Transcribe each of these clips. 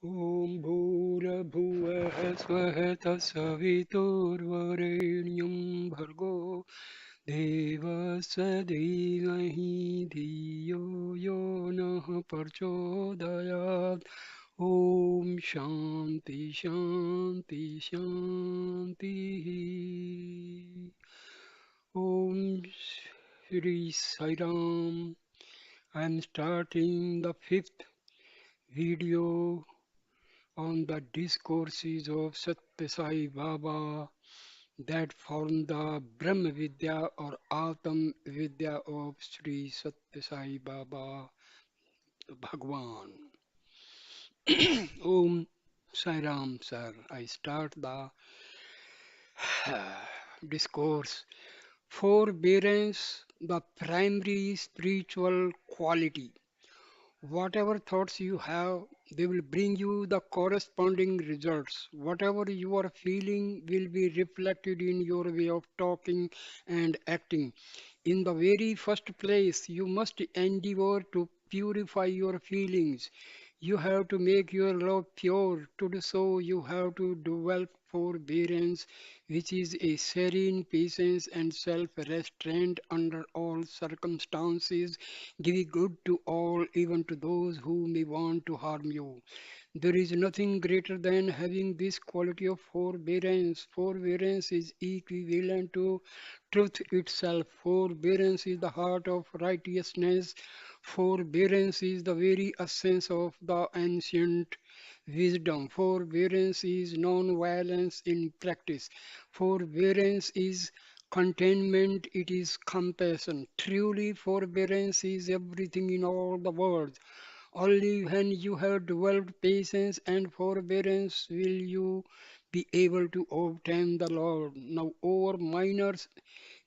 ॐ भूर्भुवः स्वः तत्सवितुर्वरेण्यं भर्गो देवस्य धीमहि धियो यो नः प्रचोदयात् ॐ शान्ति शान्ति शान्तिः ॐ Shri Sai Ram. I am starting the fifth video on the discourses of Satya Sai Baba that form the Brahma Vidya or Atam Vidya of Sri Satya Sai Baba Bhagwan. Om Sai Ram, sir. I start the discourse. Forbearance, the primary spiritual quality. Whatever thoughts you have, they will bring you the corresponding results. Whatever you are feeling will be reflected in your way of talking and acting. In the very first place, you must endeavor to purify your feelings. You have to make your love pure. To do so, you have to develop forbearance, which is a serene patience and self restraint under all circumstances, giving good to all, even to those who may want to harm you. There is nothing greater than having this quality of forbearance. Forbearance is equivalent to truth itself. Forbearance is the heart of righteousness. Forbearance is the very essence of the ancient wisdom. Forbearance is non-violence in practice. Forbearance is contentment, it is compassion. Truly, forbearance is everything in all the world. Only when you have developed patience and forbearance will you be able to obtain the Lord. Now, over minor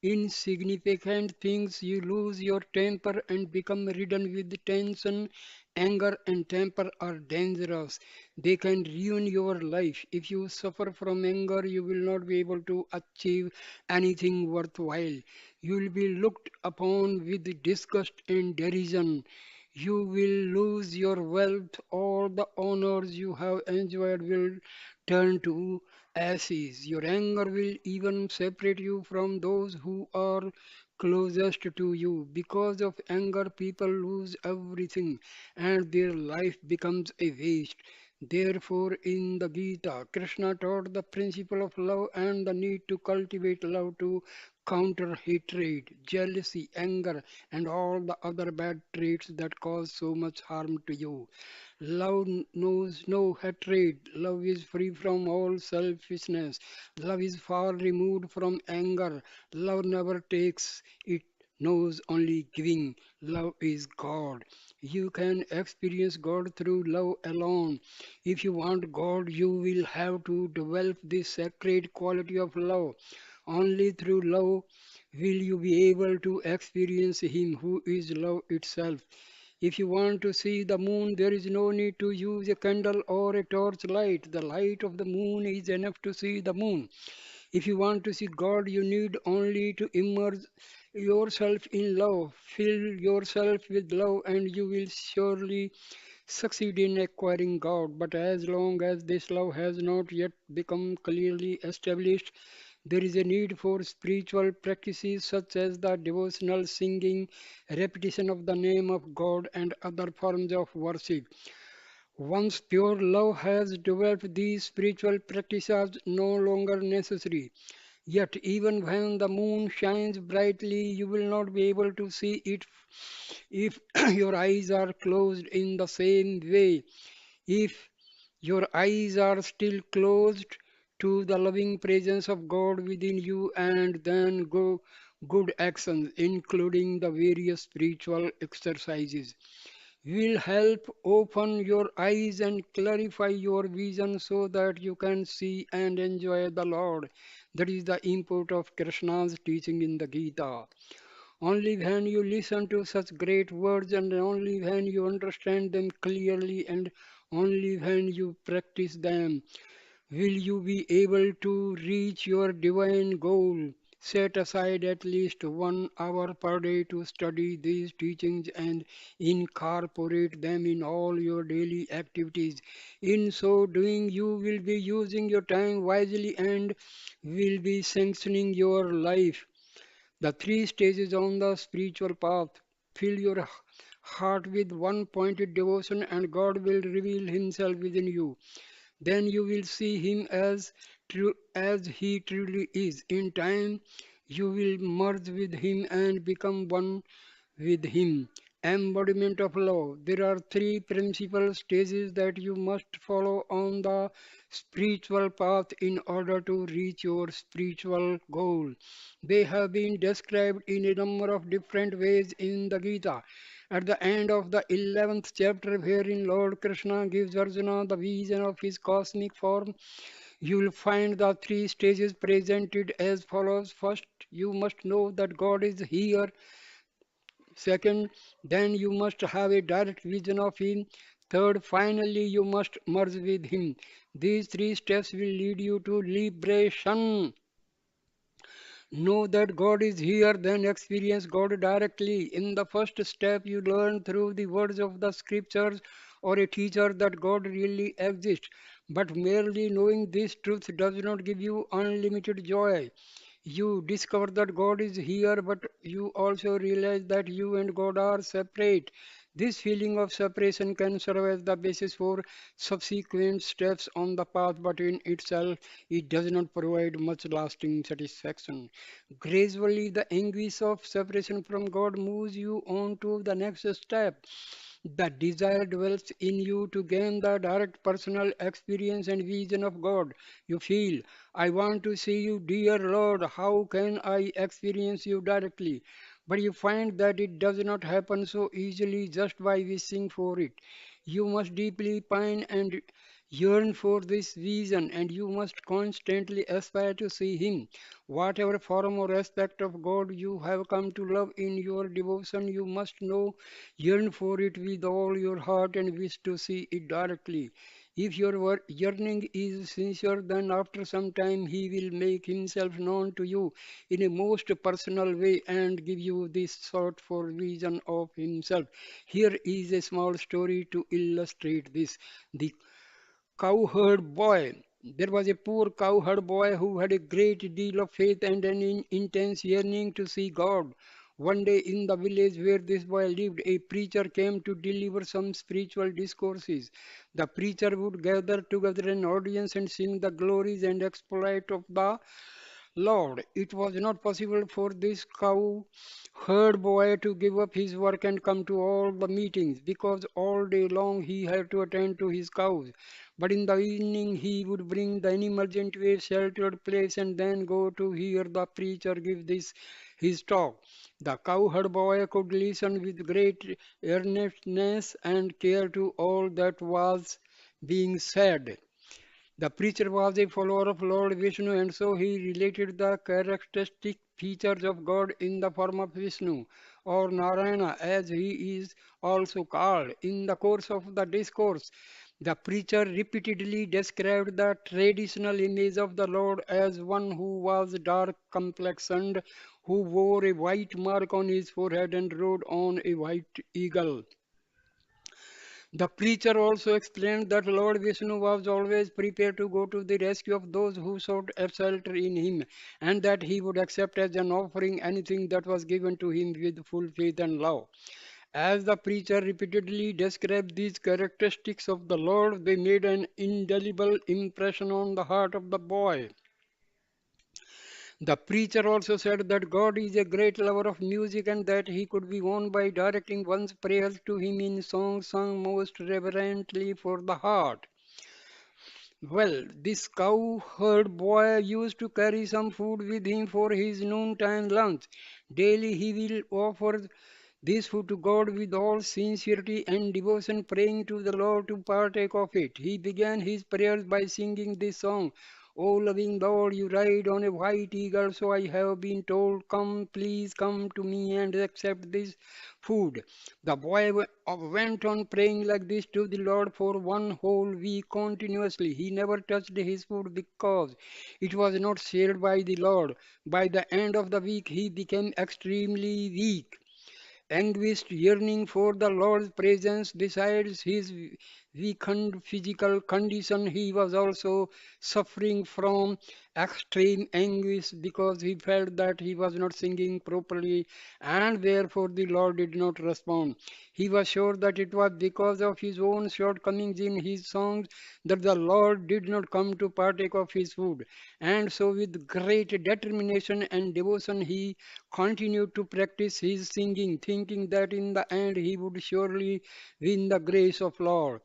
insignificant things, you lose your temper and become ridden with tension. Anger and temper are dangerous. They can ruin your life. If you suffer from anger, you will not be able to achieve anything worthwhile. You will be looked upon with disgust and derision. You will lose your wealth. All the honors you have enjoyed will turn to ashes. Your anger will even separate you from those who are closest to you. Because of anger, people lose everything and their life becomes a waste. Therefore, in the Gita, Krishna taught the principle of love and the need to cultivate love to counter hatred, jealousy, anger, and all the other bad traits that cause so much harm to you. Love knows no hatred. Love is free from all selfishness. Love is far removed from anger. Love never takes, it knows only giving. Love is God. You can experience God through love alone. If you want God, you will have to develop this sacred quality of love. Only through love will you be able to experience Him who is love itself. If you want to see the moon, there is no need to use a candle or a torch light. The light of the moon is enough to see the moon. If you want to see God, you need only to immerse yourself in love. Fill yourself with love, and you will surely succeed in acquiring God. But as long as this love has not yet become clearly established, there is a need for spiritual practices such as the devotional singing, repetition of the name of God, and other forms of worship. Once pure love has developed, these spiritual practices are no longer necessary. Yet, even when the moon shines brightly, you will not be able to see it if your eyes are closed in the same way. If your eyes are still closed to the loving presence of God within you, and then go good actions, including the various spiritual exercises, will help open your eyes and clarify your vision so that you can see and enjoy the Lord. That is the import of Krishna's teaching in the Gita. Only when you listen to such great words and only when you understand them clearly and only when you practice them will you be able to reach your divine goal. Set aside at least 1 hour per day to study these teachings and incorporate them in all your daily activities. In so doing, you will be using your time wisely and will be sanctioning your life. The three stages on the spiritual path. Fill your heart with one pointed devotion, and God will reveal Himself within you. Then you will see Him as true as He truly is. In time, you will merge with Him and become one with Him. Embodiment of love. There are three principal stages that you must follow on the spiritual path in order to reach your spiritual goal. They have been described in a number of different ways in the Gita. At the end of the 11th chapter, wherein Lord Krishna gives Arjuna the vision of his cosmic form, you will find the three stages presented as follows. First, you must know that God is here. Second, then you must have a direct vision of Him. Third, finally, you must merge with Him. These three steps will lead you to liberation. Know that God is here, then experience God directly. In the first step, you learn through the words of the scriptures or a teacher that God really exists. But merely knowing this truth does not give you unlimited joy. You discover that God is here, but you also realize that you and God are separate. This feeling of separation can serve as the basis for subsequent steps on the path, but in itself, it does not provide much lasting satisfaction. Gradually, the anguish of separation from God moves you on to the next step. The desire dwells in you to gain the direct personal experience and vision of God. You feel, I want to see you, dear Lord. How can I experience you directly? But you find that it does not happen so easily just by wishing for it. You must deeply pine and yearn for this vision, and you must constantly aspire to see Him. Whatever form or aspect of God you have come to love in your devotion, you must know, yearn for it with all your heart and wish to see it directly. If your yearning is sincere, then after some time He will make Himself known to you in a most personal way and give you this sort for vision of Himself. Here is a small story to illustrate this. The cowherd boy. There was a poor cowherd boy who had a great deal of faith and an intense yearning to see God. One day in the village where this boy lived, a preacher came to deliver some spiritual discourses. The preacher would gather together an audience and sing the glories and exploit of the Lord. It was not possible for this cow herd boy to give up his work and come to all the meetings because all day long he had to attend to his cows. But in the evening he would bring the animals into a sheltered place and then go to hear the preacher give this his talk. The cowherd boy could listen with great earnestness and care to all that was being said. The preacher was a follower of Lord Vishnu, and so he related the characteristic features of God in the form of Vishnu, or Narayana as he is also called. In the course of the discourse, the preacher repeatedly described the traditional image of the Lord as one who was dark complexioned, who wore a white mark on his forehead and rode on a white eagle. The preacher also explained that Lord Vishnu was always prepared to go to the rescue of those who sought shelter in him, and that he would accept as an offering anything that was given to him with full faith and love. As the preacher repeatedly described these characteristics of the Lord, they made an indelible impression on the heart of the boy. The preacher also said that God is a great lover of music and that he could be won by directing one's prayers to him in songs sung most reverently for the heart. Well, this cowherd boy used to carry some food with him for his noontime lunch. Daily he will offer this food to God with all sincerity and devotion, praying to the Lord to partake of it. He began his prayers by singing this song. O loving Lord, you ride on a white eagle, so I have been told, come, please come to me and accept this food. The boy went on praying like this to the Lord for one whole week continuously. He never touched his food because it was not shared by the Lord. By the end of the week, he became extremely weak. Anguished yearning for the Lord's presence, besides his weakened physical condition, he was also suffering from extreme anguish because he felt that he was not singing properly and therefore the Lord did not respond. He was sure that it was because of his own shortcomings in his songs that the Lord did not come to partake of his food. And so, with great determination and devotion, he continued to practice his singing, thinking that in the end he would surely win the grace of Lord.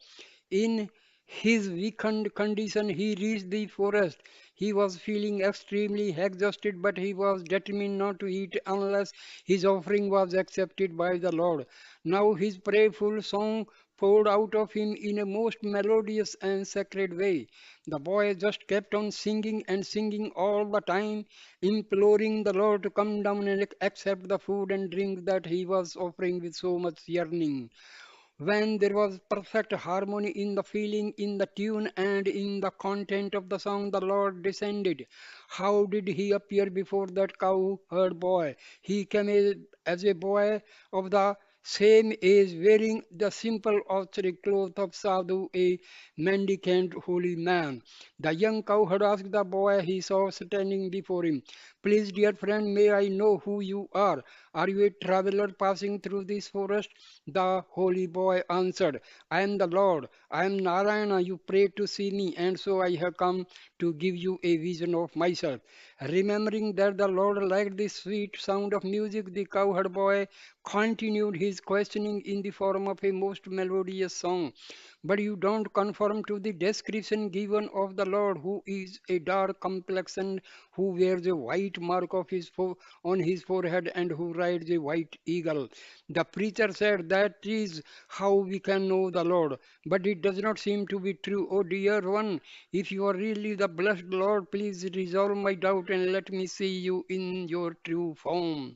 In his weakened condition, he reached the forest. He was feeling extremely exhausted, but he was determined not to eat unless his offering was accepted by the Lord. Now his prayerful song poured out of him in a most melodious and sacred way. The boy just kept on singing and singing all the time, imploring the Lord to come down and accept the food and drink that he was offering with so much yearning. When there was perfect harmony in the feeling, in the tune, and in the content of the song, the Lord descended. How did he appear before that cowherd boy? He came as a boy of the same age, wearing the simple austere cloth of Sadhu, a mendicant holy man. The young cowherd asked the boy he saw standing before him, please, dear friend, may I know who you are? Are you a traveler passing through this forest? The holy boy answered, I am the Lord. I am Narayana. You prayed to see me, and so I have come to give you a vision of myself. Remembering that the Lord liked the sweet sound of music, the cowherd boy continued his questioning in the form of a most melodious song. But you don't conform to the description given of the Lord, who is a dark complexion, who wears a white mark of on his forehead, and who rides a white eagle. The preacher said, that is how we can know the Lord. But it does not seem to be true. Oh dear one, if you are really the blessed Lord, please resolve my doubt and let me see you in your true form.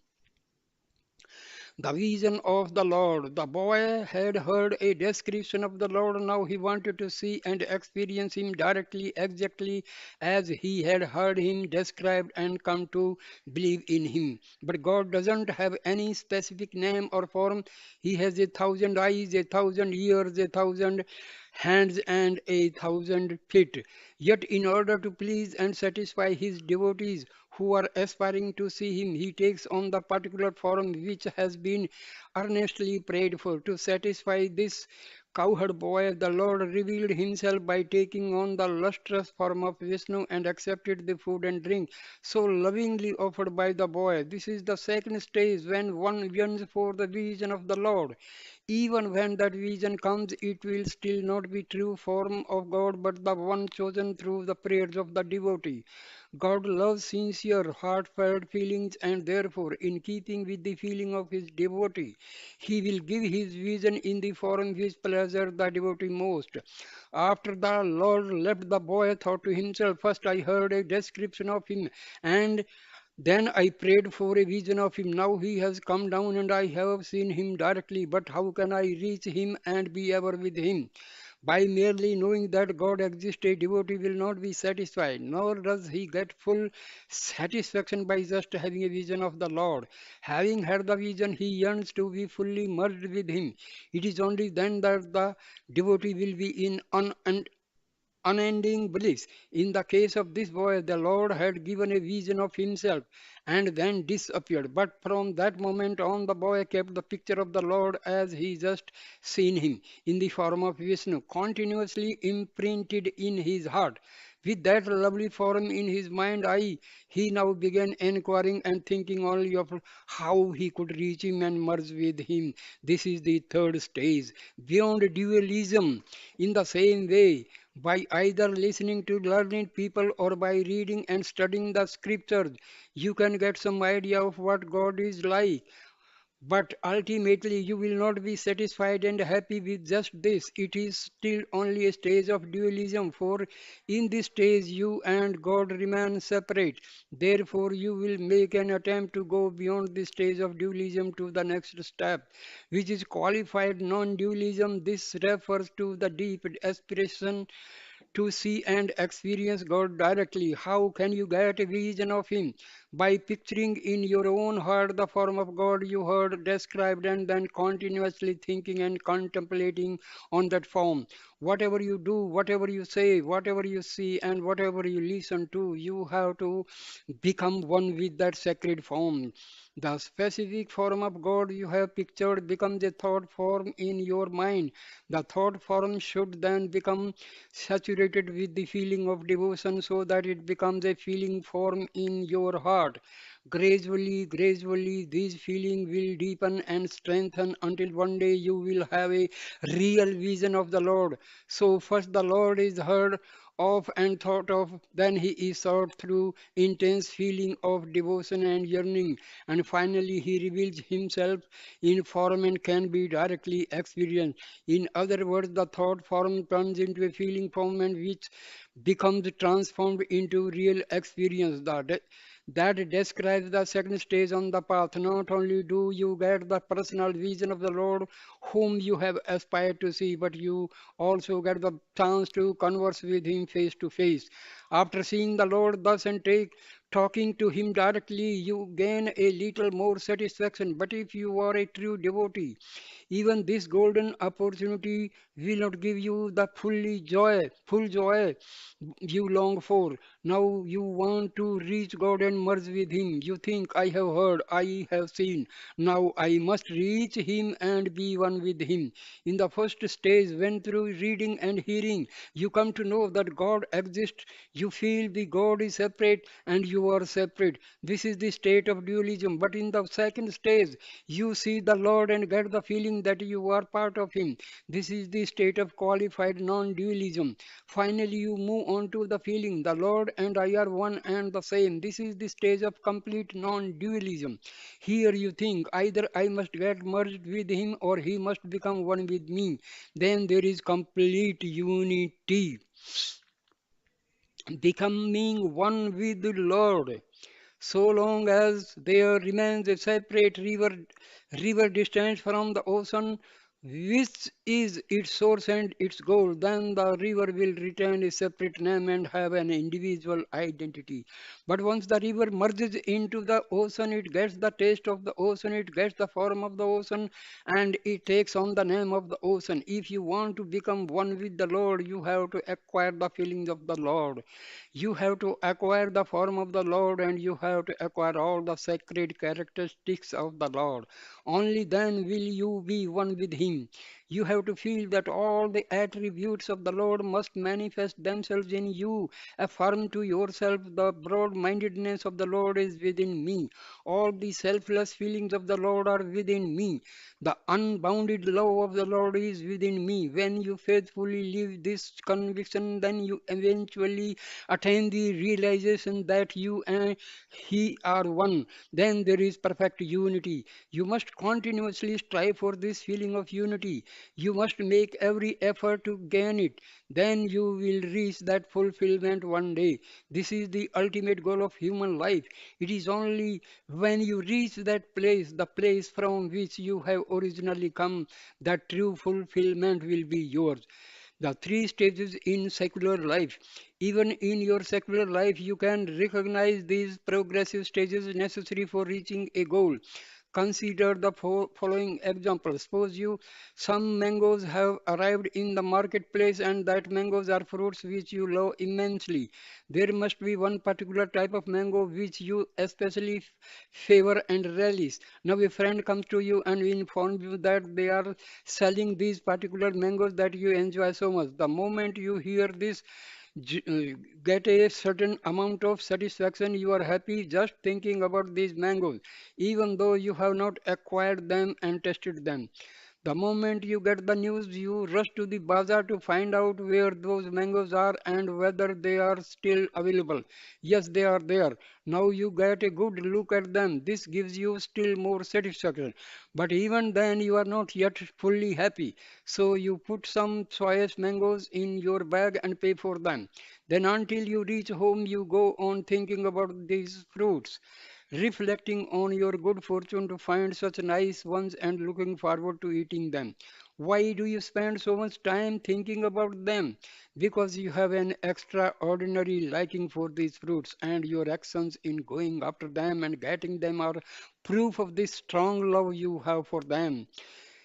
The vision of the Lord. The boy had heard a description of the Lord. Now he wanted to see and experience him directly, exactly as he had heard him described and come to believe in him. But God doesn't have any specific name or form. He has a thousand eyes, a thousand ears, a thousand hands, and a thousand feet. Yet, in order to please and satisfy his devotees who are aspiring to see him, he takes on the particular form which has been earnestly prayed for. To satisfy this cowherd boy, the Lord revealed himself by taking on the lustrous form of Vishnu and accepted the food and drink so lovingly offered by the boy. This is the second stage when one yearns for the vision of the Lord. Even when that vision comes, it will still not be true form of God, but the one chosen through the prayers of the devotee. God loves sincere, heartfelt feelings, and therefore, in keeping with the feeling of his devotee, he will give his vision in the form which pleasures the devotee most. After the Lord left, the boy thought to himself, first I heard a description of him, and then I prayed for a vision of him. Now he has come down and I have seen him directly. But how can I reach him and be ever with him? By merely knowing that God exists, a devotee will not be satisfied, nor does he get full satisfaction by just having a vision of the Lord. Having had the vision, he yearns to be fully merged with him. It is only then that the devotee will be in unending bliss. In the case of this boy, the Lord had given a vision of himself and then disappeared. But from that moment on, the boy kept the picture of the Lord as he just seen him in the form of Vishnu, continuously imprinted in his heart. With that lovely form in his mind, he now began inquiring and thinking only of how he could reach him and merge with him. This is the third stage, beyond dualism. In the same way, by either listening to learned people or by reading and studying the scriptures, you can get some idea of what God is like. But ultimately, you will not be satisfied and happy with just this. It is still only a stage of dualism, for in this stage, you and God remain separate. Therefore, you will make an attempt to go beyond this stage of dualism to the next step, which is qualified non dualism. This refers to the deep aspiration to see and experience God directly. How can you get a vision of Him? By picturing in your own heart the form of God you heard described and then continuously thinking and contemplating on that form. Whatever you do, whatever you say, whatever you see, and whatever you listen to, you have to become one with that sacred form. The specific form of God you have pictured becomes a thought form in your mind. The thought form should then become saturated with the feeling of devotion so that it becomes a feeling form in your heart. Gradually, these feelings will deepen and strengthen until one day you will have a real vision of the Lord. So, first the Lord is heard of and thought of, then he is sought through intense feeling of devotion and yearning, and finally he reveals himself in form and can be directly experienced. In other words, the thought form turns into a feeling form and which becomes transformed into real experience. That describes the second stage on the path. Not only do you get the personal vision of the Lord whom you have aspired to see, but you also get the chance to converse with Him face to face. After seeing the Lord thus and talking to Him directly, you gain a little more satisfaction. But if you are a true devotee, even this golden opportunity will not give you the full joy you long for. Now you want to reach God and merge with Him. You think, I have heard, I have seen. Now I must reach Him and be one with Him. In the first stage, when through reading and hearing, you come to know that God exists, you feel the God is separate and you are separate. This is the state of dualism. But in the second stage, you see the Lord and get the feeling that you are part of Him. This is the state of qualified non dualism. Finally, you move on to the feeling the Lord and I are one and the same. This is the stage of complete non dualism. Here you think either I must get merged with Him or He must become one with me. Then there is complete unity, becoming one with the Lord. So long as there remains a separate river distant from the ocean, which is its source and its goal, then the river will retain a separate name and have an individual identity. But once the river merges into the ocean, it gets the taste of the ocean, it gets the form of the ocean, and it takes on the name of the ocean. If you want to become one with the Lord, you have to acquire the feelings of the Lord. You have to acquire the form of the Lord and you have to acquire all the sacred characteristics of the Lord. Only then will you be one with Him. You have to feel that all the attributes of the Lord must manifest themselves in you. Affirm to yourself the broad mindedness of the Lord is within me. All the selfless feelings of the Lord are within me. The unbounded love of the Lord is within me. When you faithfully live this conviction, then you eventually attain the realization that you and He are one. Then there is perfect unity. You must continuously strive for this feeling of unity. You must make every effort to gain it. Then you will reach that fulfillment one day. This is the ultimate goal of human life. It is only when you reach that place, the place from which you have originally come, that true fulfillment will be yours. The three stages in secular life. Even in your secular life, you can recognize these progressive stages necessary for reaching a goal. Consider the following example. Suppose you some mangoes have arrived in the marketplace and that mangoes are fruits which you love immensely. There must be one particular type of mango which you especially favor and relish. Now a friend comes to you and informs you that they are selling these particular mangoes that you enjoy so much. The moment you hear this, get a certain amount of satisfaction. You are happy just thinking about these mangoes, even though you have not acquired them and tested them. The moment you get the news, you rush to the bazaar to find out where those mangoes are and whether they are still available. Yes, they are there. Now you get a good look at them. This gives you still more satisfaction. But even then, you are not yet fully happy. So you put some choice mangoes in your bag and pay for them. Then, until you reach home, you go on thinking about these fruits, reflecting on your good fortune to find such nice ones and looking forward to eating them. Why do you spend so much time thinking about them? Because you have an extraordinary liking for these fruits, and your actions in going after them and getting them are proof of this strong love you have for them.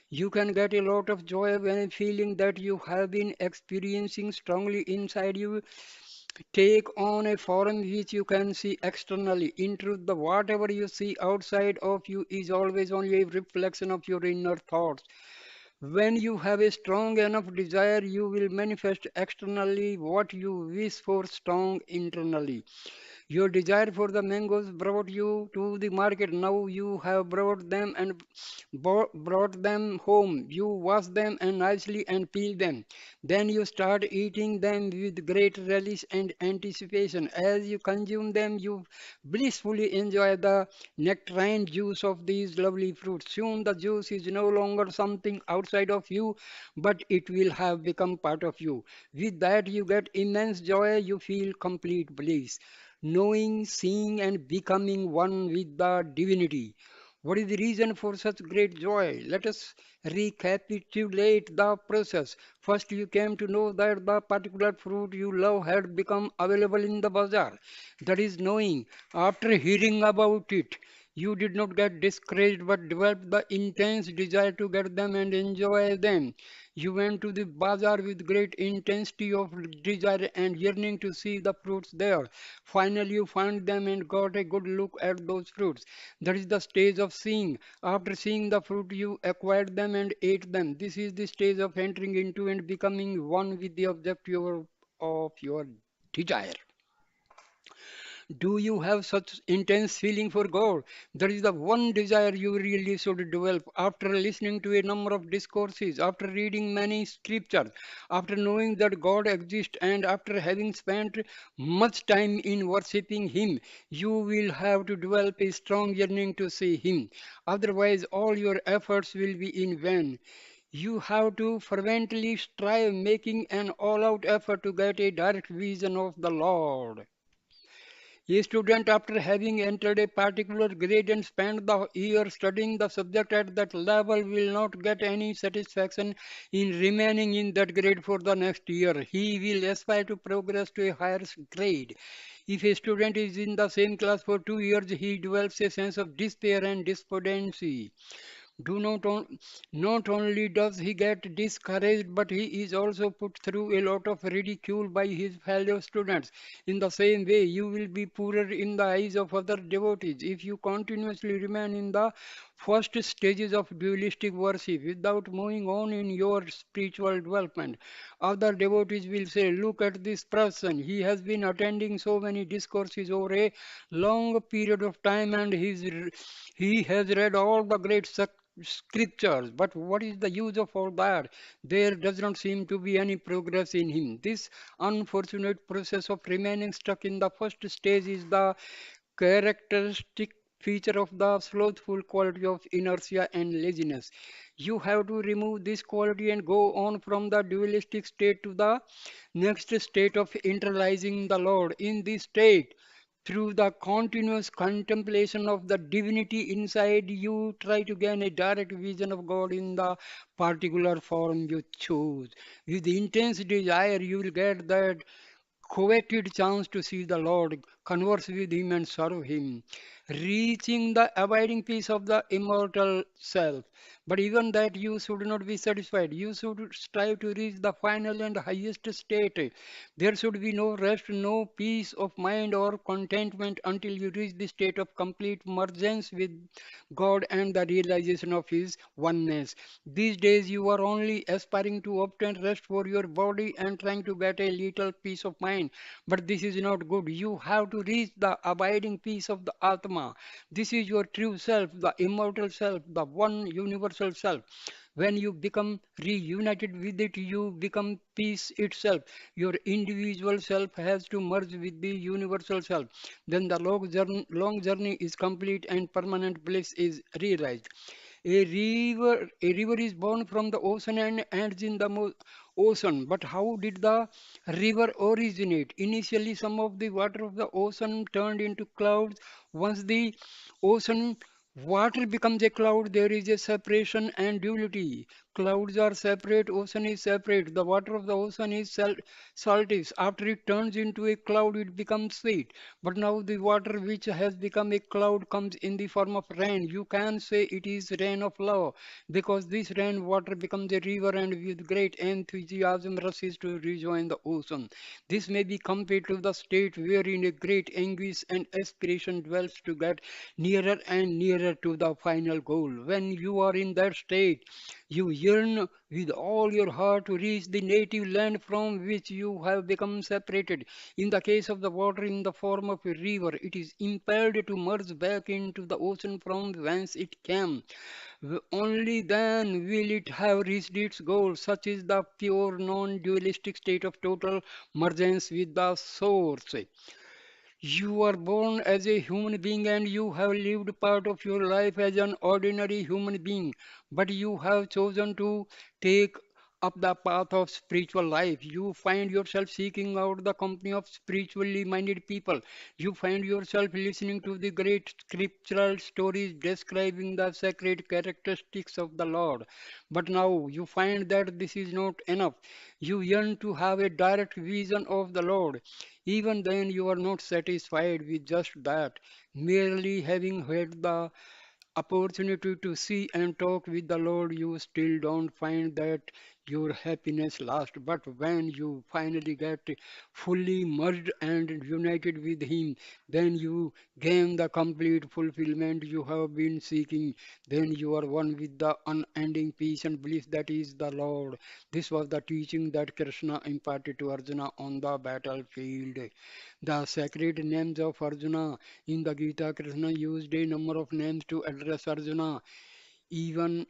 You can get a lot of joy when a feeling that you have been experiencing strongly inside you take on a form which you can see externally. In truth, the whatever you see outside of you is always only a reflection of your inner thoughts. When you have a strong enough desire, you will manifest externally what you wish for strong internally. Your desire for the mangoes brought you to the market. Now you have brought them and brought them home. You wash them and nicely and peel them. Then you start eating them with great relish and anticipation. As you consume them, you blissfully enjoy the nectarine juice of these lovely fruits. Soon the juice is no longer something outside of you, but it will have become part of you. With that, you get immense joy. You feel complete bliss, knowing, seeing, and becoming one with the divinity. What is the reason for such great joy? Let us recapitulate the process. First, you came to know that the particular fruit you love had become available in the bazaar. That is knowing. After hearing about it, you did not get discouraged but developed the intense desire to get them and enjoy them. You went to the bazaar with great intensity of desire and yearning to see the fruits there. Finally, you found them and got a good look at those fruits. That is the stage of seeing. After seeing the fruit, you acquired them and ate them. This is the stage of entering into and becoming one with the object of your desire. Do you have such intense feeling for God? That is the one desire you really should develop. After listening to a number of discourses, after reading many scriptures, after knowing that God exists, and after having spent much time in worshipping Him, you will have to develop a strong yearning to see Him. Otherwise, all your efforts will be in vain. You have to fervently strive, making an all out effort to get a direct vision of the Lord. A student, after having entered a particular grade and spent the year studying the subject at that level, will not get any satisfaction in remaining in that grade for the next year. He will aspire to progress to a higher grade. If a student is in the same class for 2 years, he develops a sense of despair and despondency. Do not only does he get discouraged, but he is also put through a lot of ridicule by his fellow students. In the same way, you will be poorer in the eyes of other devotees if you continuously remain in the first stages of dualistic worship without moving on in your spiritual development. Other devotees will say, look at this person. He has been attending so many discourses over a long period of time and he has read all the great scriptures. But what is the use of all that? There does not seem to be any progress in him. This unfortunate process of remaining stuck in the first stage is the characteristic feature of the slothful quality of inertia and laziness. You have to remove this quality and go on from the dualistic state to the next state of internalizing the Lord. In this state, through the continuous contemplation of the divinity inside you, try to gain a direct vision of God in the particular form you choose. With the intense desire, you will get that coveted chance to see the Lord, converse with Him, and serve Him, reaching the abiding peace of the immortal self. But even that you should not be satisfied. You should strive to reach the final and highest state. There should be no rest, no peace of mind or contentment until you reach the state of complete mergence with God and the realization of His oneness. These days you are only aspiring to obtain rest for your body and trying to get a little peace of mind. But this is not good. You have to reach the abiding peace of the Atma. This is your true self, the immortal self, the one universal self. When you become reunited with it, you become peace itself. Your individual self has to merge with the universal self. Then the long journey is complete and permanent bliss is realized. A river is born from the ocean and ends in the ocean. But how did the river originate? Initially, some of the water of the ocean turned into clouds. Once the ocean water becomes a cloud, there is a separation and duality. Clouds are separate, ocean is separate. The water of the ocean is salty. After it turns into a cloud, it becomes sweet. But now the water which has become a cloud comes in the form of rain. You can say it is rain of love because this rain water becomes a river and with great enthusiasm rushes to rejoin the ocean. This may be compared to the state wherein a great anguish and aspiration dwells to get nearer and nearer to the final goal. When you are in that state, you yearn with all your heart to reach the native land from which you have become separated. In the case of the water in the form of a river, it is impelled to merge back into the ocean from whence it came. Only then will it have reached its goal. Such is the pure non-dualistic state of total mergence with the source. You are born as a human being and you have lived part of your life as an ordinary human being, but you have chosen to take up the path of spiritual life. You find yourself seeking out the company of spiritually minded people. You find yourself listening to the great scriptural stories describing the sacred characteristics of the Lord. But now you find that this is not enough. You yearn to have a direct vision of the Lord. Even then, you are not satisfied with just that. Merely having had the opportunity to see and talk with the Lord, you still don't find that your happiness lasts. But when you finally get fully merged and united with Him, then you gain the complete fulfillment you have been seeking. Then you are one with the unending peace and bliss that is the Lord. This was the teaching that Krishna imparted to Arjuna on the battlefield. The sacred names of Arjuna in the Gita, Krishna used a number of names to address Arjuna. Even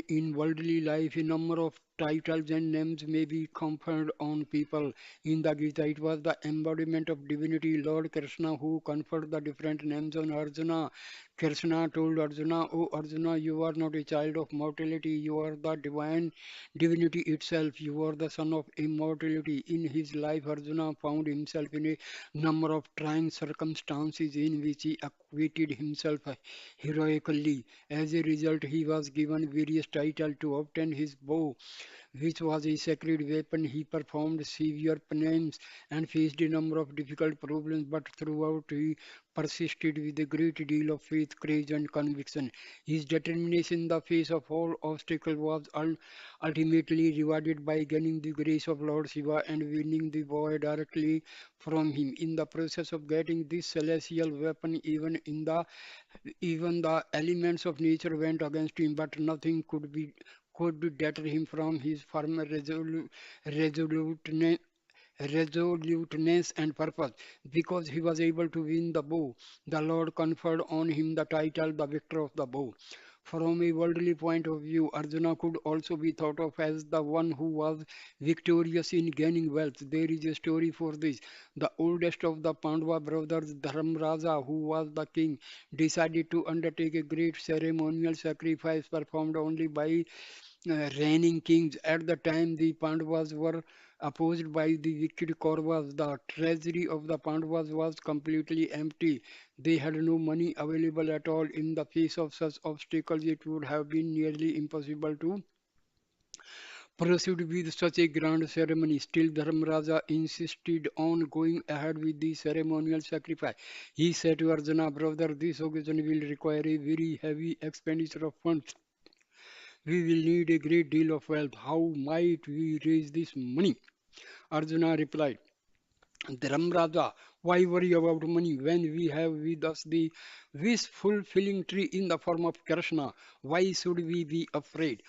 in worldly life, a number of titles and names may be conferred on people. In the Gita, it was the embodiment of divinity, Lord Krishna, who conferred the different names on Arjuna. Krishna told Arjuna, "O Arjuna, you are not a child of mortality, you are the divine divinity itself. You are the son of immortality." In his life, Arjuna found himself in a number of trying circumstances in which he acquitted himself heroically. As a result, he was given various titles to obtain his bow, which was a sacred weapon. He performed severe penance and faced a number of difficult problems, but throughout he persisted with a great deal of faith, courage, and conviction. His determination in the face of all obstacles was ultimately rewarded by gaining the grace of Lord Shiva and winning the boy directly from him. In the process of getting this celestial weapon, even the elements of nature went against him, but nothing could deter him from his firm resoluteness, resoluteness and purpose. Because he was able to win the bow, the Lord conferred on him the title, the victor of the bow. From a worldly point of view, Arjuna could also be thought of as the one who was victorious in gaining wealth. There is a story for this. The oldest of the Pandava brothers, Dharmraja, who was the king, decided to undertake a great ceremonial sacrifice performed only by reigning kings. At the time, the Pandavas were opposed by the wicked Kauravas. The treasury of the Pandavas was completely empty. They had no money available at all. In the face of such obstacles, it would have been nearly impossible to proceed with such a grand ceremony. Still, Dharmaraja insisted on going ahead with the ceremonial sacrifice. He said to Arjuna, "Brother, this occasion will require a very heavy expenditure of funds. We will need a great deal of wealth. How might we raise this money?" Arjuna replied, "Dharmraja, why worry about money when we have with us the wish fulfilling tree in the form of Krishna? Why should we be afraid?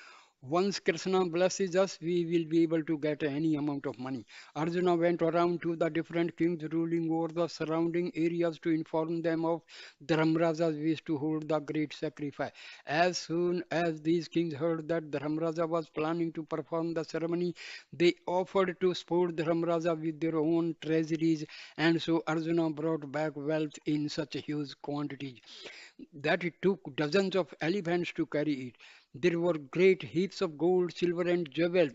Once Krishna blesses us, we will be able to get any amount of money. Arjuna went around to the different kings ruling over the surrounding areas to inform them of Dharmaraja's wish to hold the great sacrifice. As soon as these kings heard that Dharmaraja was planning to perform the ceremony, they offered to support Dharmaraja with their own treasuries, and so Arjuna brought back wealth in such huge quantities that it took dozens of elephants to carry it. There were great heaps of gold, silver, and jewels.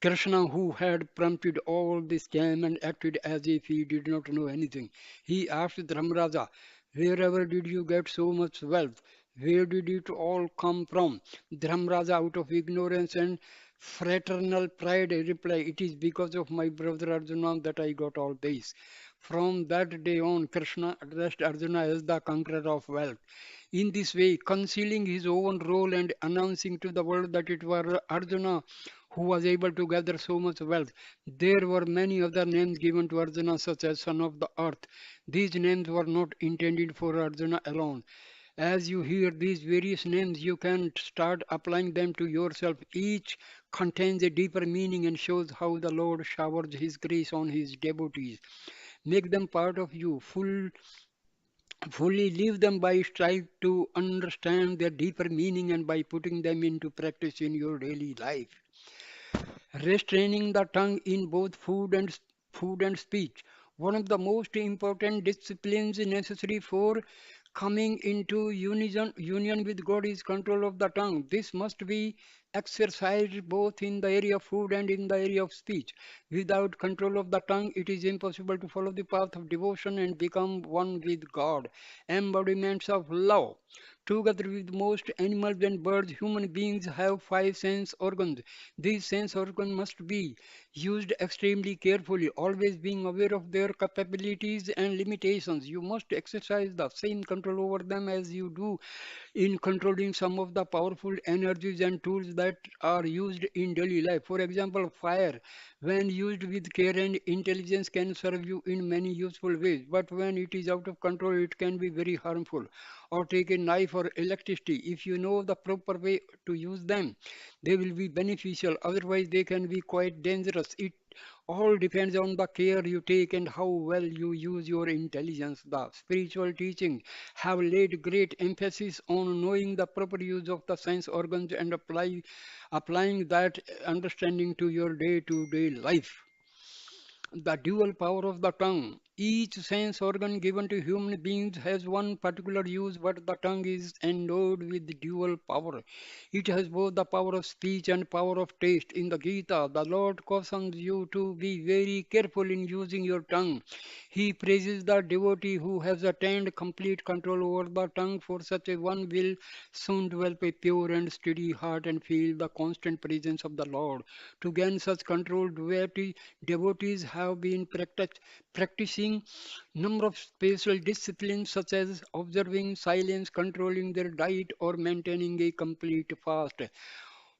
Krishna, who had prompted all this, came and acted as if he did not know anything. He asked Dharmaraja, "Wherever did you get so much wealth? Where did it all come from?" Dharmaraja, out of ignorance and fraternal pride, replied, "It is because of my brother Arjuna that I got all this." From that day on, Krishna addressed Arjuna as the conqueror of wealth. In this way, concealing his own role and announcing to the world that it was Arjuna who was able to gather so much wealth. There were many other names given to Arjuna, such as Son of the Earth. These names were not intended for Arjuna alone. As you hear these various names, you can start applying them to yourself. Each contains a deeper meaning and shows how the Lord showers His grace on His devotees. Make them part of you. Fully live them by strive to understand their deeper meaning and by putting them into practice in your daily life. Restraining the tongue in both food and speech. One of the most important disciplines necessary for coming into union with God is control of the tongue. This must be exercised both in the area of food and in the area of speech. Without control of the tongue, it is impossible to follow the path of devotion and become one with God. Embodiments of love. Together with most animals and birds, human beings have five sense organs. These sense organs must be used extremely carefully, always being aware of their capabilities and limitations. You must exercise the same control over them as you do in controlling some of the powerful energies and tools that are used in daily life. For example, fire, when used with care and intelligence, can serve you in many useful ways, but when it is out of control, it can be very harmful. Or take a knife or electricity. If you know the proper way to use them, they will be beneficial. Otherwise, they can be quite dangerous. It all depends on the care you take and how well you use your intelligence. The spiritual teachings have laid great emphasis on knowing the proper use of the sense organs and applying that understanding to your day-to-day life. The dual power of the tongue. Each sense organ given to human beings has one particular use, but the tongue is endowed with dual power. It has both the power of speech and power of taste. In the Gita, the Lord cautions you to be very careful in using your tongue. He praises the devotee who has attained complete control over the tongue, for such a one will soon develop a pure and steady heart and feel the constant presence of the Lord. To gain such control, devotees have been practicing number of special disciplines such as observing silence, controlling their diet, or maintaining a complete fast.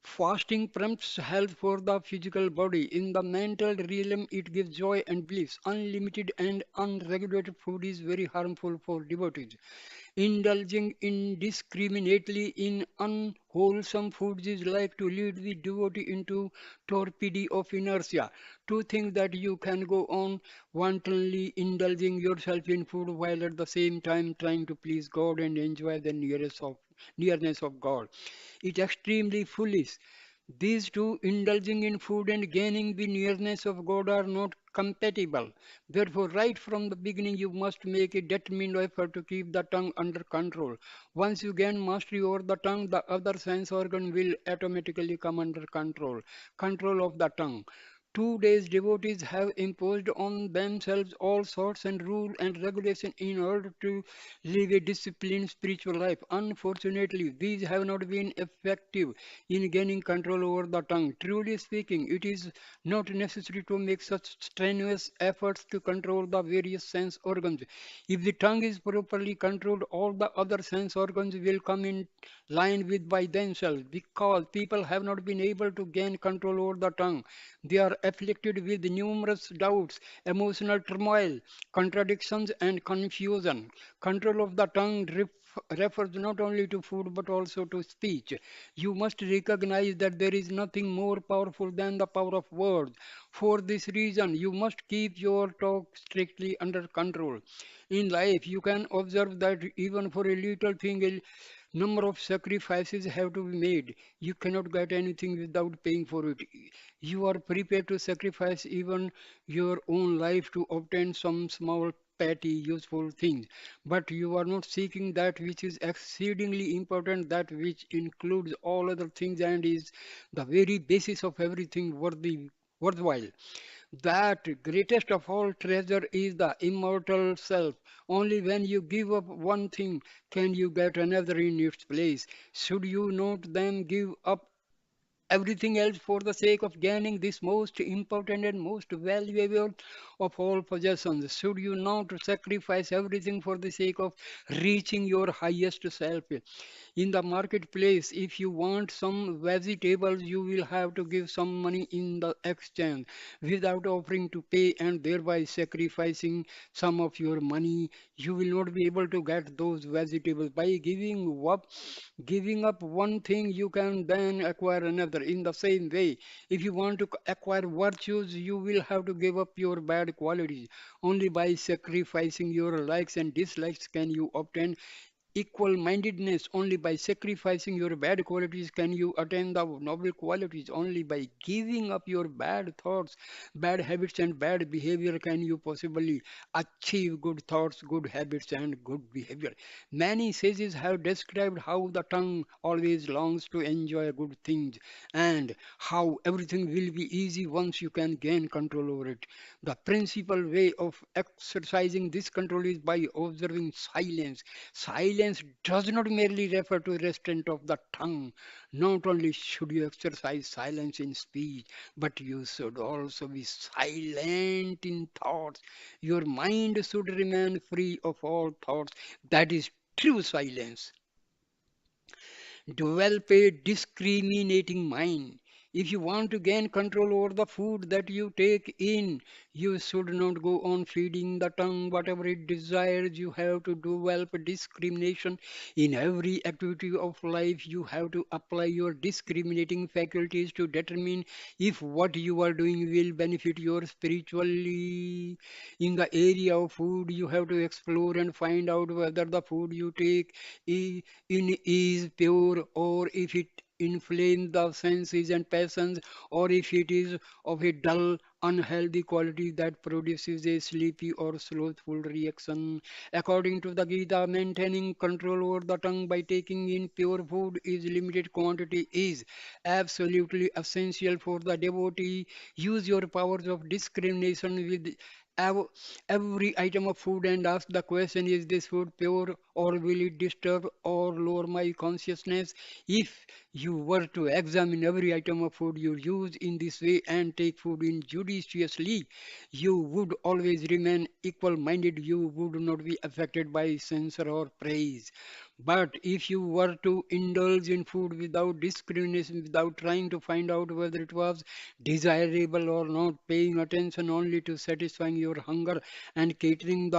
Fasting prompts health for the physical body. In the mental realm, it gives joy and bliss. Unlimited and unregulated food is very harmful for devotees. Indulging indiscriminately in unwholesome foods is like to lead the devotee into torpidity of inertia. To think that you can go on wantonly indulging yourself in food while at the same time trying to please God and enjoy the nearness of God. It's extremely foolish. These two, indulging in food and gaining the nearness of God, are not compatible. Therefore, right from the beginning, you must make a determined effort to keep the tongue under control. Once you gain mastery over the tongue, the other sense organ will automatically come under control. Control of the tongue. 2 days devotees have imposed on themselves all sorts and rules and regulations in order to live a disciplined spiritual life. Unfortunately, these have not been effective in gaining control over the tongue. Truly speaking, it is not necessary to make such strenuous efforts to control the various sense organs. If the tongue is properly controlled, all the other sense organs will come in line with by themselves. Because people have not been able to gain control over the tongue, they are afflicted with numerous doubts, emotional turmoil, contradictions, and confusion. Control of the tongue refers not only to food but also to speech. You must recognize that there is nothing more powerful than the power of words. For this reason, you must keep your talk strictly under control. In life, you can observe that even for a little thing, a number of sacrifices have to be made. You cannot get anything without paying for it. You are prepared to sacrifice even your own life to obtain some small petty useful things, but you are not seeking that which is exceedingly important, that which includes all other things and is the very basis of everything worthwhile. That greatest of all treasure is the immortal self. Only when you give up one thing can you get another in its place. Should you not then give up everything else for the sake of gaining this most important and most valuable of all possessions? Should you not sacrifice everything for the sake of reaching your highest self? In the marketplace, if you want some vegetables, you will have to give some money in the exchange without offering to pay and thereby sacrificing some of your money. You will not be able to get those vegetables. By giving up one thing, you can then acquire another. In the same way, if you want to acquire virtues, you will have to give up your bad qualities. Only by sacrificing your likes and dislikes can you obtain equal mindedness. Only by sacrificing your bad qualities can you attain the noble qualities. Only by giving up your bad thoughts, bad habits, and bad behavior can you possibly achieve good thoughts, good habits, and good behavior. Many sages have described how the tongue always longs to enjoy good things and how everything will be easy once you can gain control over it. The principal way of exercising this control is by observing silence. Silence does not merely refer to restraint of the tongue. Not only should you exercise silence in speech, but you should also be silent in thoughts. Your mind should remain free of all thoughts. That is true silence. Develop a discriminating mind. If you want to gain control over the food that you take in, you should not go on feeding the tongue whatever it desires. You have to develop discrimination in every activity of life. You have to apply your discriminating faculties to determine if what you are doing will benefit your spiritually. In the area of food, you have to explore and find out whether the food you take in is pure, or if it inflames the senses and passions, or if it is of a dull, unhealthy quality that produces a sleepy or slothful reaction. According to the Gita, maintaining control over the tongue by taking in pure food is limited quantity is absolutely essential for the devotee. Use your powers of discrimination with ev- every item of food and ask the question, is this food pure or will it disturb or lower my consciousness? If you were to examine every item of food you use in this way and take food in judiciously, you would always remain equal minded. You would not be affected by censor or praise. But if you were to indulge in food without discrimination, without trying to find out whether it was desirable or not, paying attention only to satisfying your hunger and catering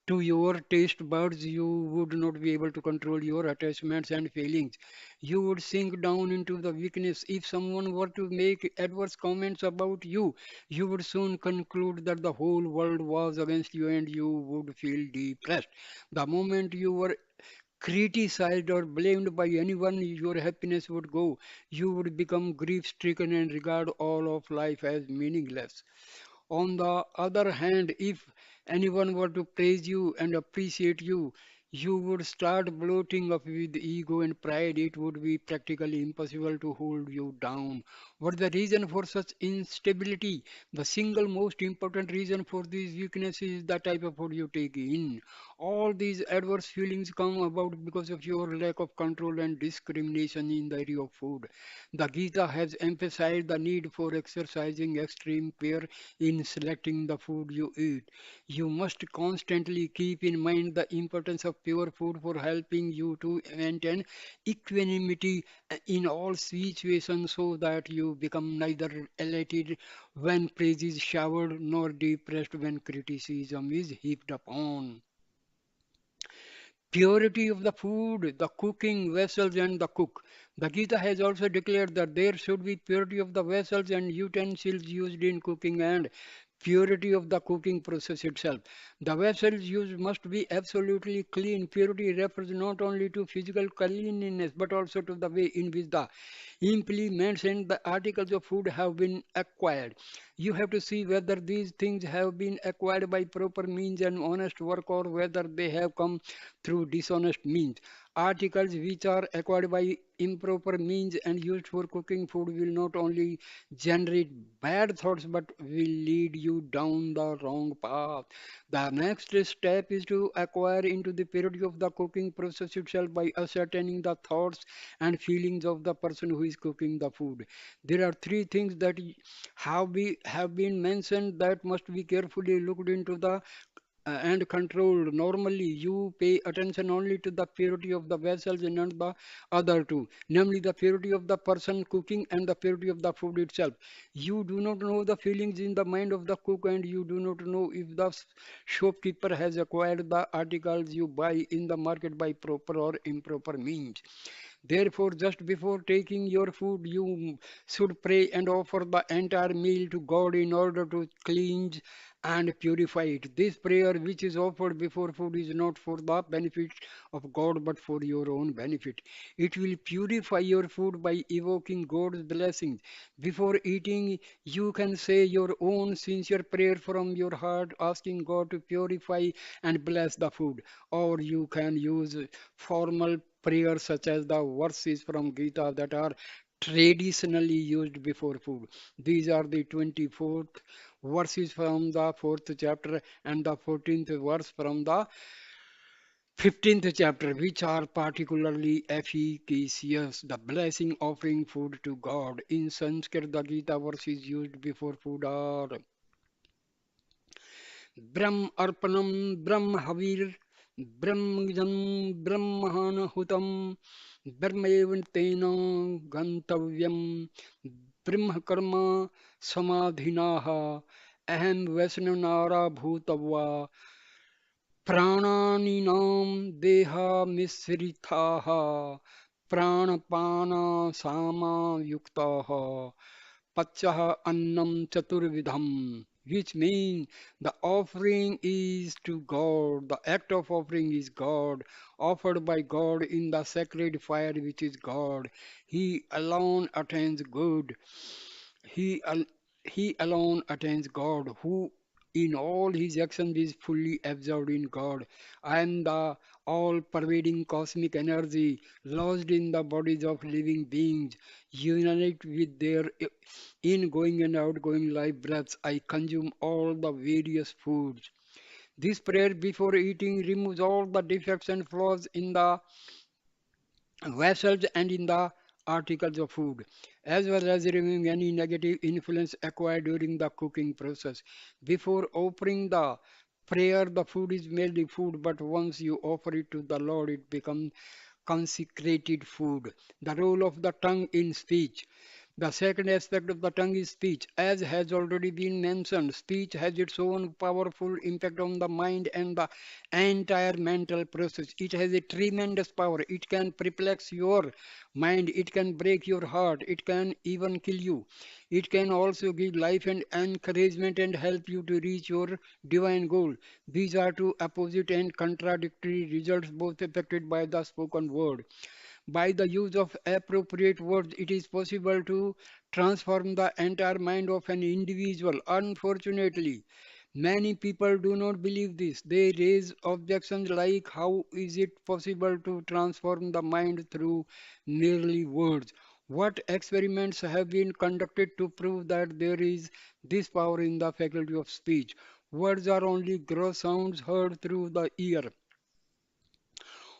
to your taste buds, you would not be able to control your attachments and feelings. You would sink down into the weakness. If someone were to make adverse comments about you, you would soon conclude that the whole world was against you and you would feel depressed. The moment you were criticized or blamed by anyone, your happiness would go. You would become grief stricken and regard all of life as meaningless. On the other hand, if anyone were to praise you and appreciate you, you would start bloating up with ego and pride. It would be practically impossible to hold you down. What the reason for such instability? The single most important reason for this weakness is the type of food you take in. All these adverse feelings come about because of your lack of control and discrimination in the area of food. The Gita has emphasized the need for exercising extreme care in selecting the food you eat. You must constantly keep in mind the importance of pure food for helping you to maintain equanimity in all situations so that you become neither elated when praise is showered nor depressed when criticism is heaped upon. Purity of the food, the cooking vessels, and the cook. The Gita has also declared that there should be purity of the vessels and utensils used in cooking and purity of the cooking process itself. The vessels used must be absolutely clean. Purity refers not only to physical cleanliness but also to the way in which the implements and the articles of food have been acquired. You have to see whether these things have been acquired by proper means and honest work or whether they have come through dishonest means. Articles which are acquired by improper means and used for cooking food will not only generate bad thoughts but will lead you down the wrong path. The next step is to acquire into the purity of the cooking process itself by ascertaining the thoughts and feelings of the person who is cooking the food. There are three things that have been mentioned that must be carefully looked into the and controlled. Normally, you pay attention only to the purity of the vessels and not the other two, namely the purity of the person cooking and the purity of the food itself. You do not know the feelings in the mind of the cook, and you do not know if the shopkeeper has acquired the articles you buy in the market by proper or improper means. Therefore, just before taking your food, you should pray and offer the entire meal to God in order to cleanse and purify it. This prayer, which is offered before food, is not for the benefit of God but for your own benefit. It will purify your food by evoking God's blessings. Before eating, you can say your own sincere prayer from your heart, asking God to purify and bless the food. Or you can use formal prayers such as the verses from Gita that are traditionally used before food. These are the 24th verses from the 4th chapter and the 14th verse from the 15th chapter, which are particularly efficacious. The blessing offering food to God. In Sanskrit, the Gita verses used before food are Brahm Arpanam, Brahm Havir, Brahmajam, Brahmanahutam, Brahmevantena Gantavyam, Brahmakarma Samadhinaha, Aham Vaisnanara Bhutava, Prananinam Deha Misritaha, Pranapana Sama Yuktaha, Pachaha Annam Chaturvidham, which means the offering is to God, the act of offering is God, offered by God in the sacred fire which is God. He alone attains good. He, al- he alone attains God, who in all his actions is fully absorbed in God. I am the all pervading cosmic energy lodged in the bodies of living beings, unite with their ingoing and outgoing life breaths. I consume all the various foods. This prayer before eating removes all the defects and flaws in the vessels and in the articles of food, as well as removing any negative influence acquired during the cooking process. Before offering the prayer, the food is merely food, but once you offer it to the Lord, it becomes consecrated food. The role of the tongue in speech. The second aspect of the tongue is speech. As has already been mentioned, speech has its own powerful impact on the mind and the entire mental process. It has a tremendous power. It can perplex your mind, it can break your heart, it can even kill you. It can also give life and encouragement and help you to reach your divine goal. These are two opposite and contradictory results, both affected by the spoken word. By the use of appropriate words, it is possible to transform the entire mind of an individual. Unfortunately, many people do not believe this. They raise objections like how is it possible to transform the mind through merely words? What experiments have been conducted to prove that there is this power in the faculty of speech? Words are only gross sounds heard through the ear,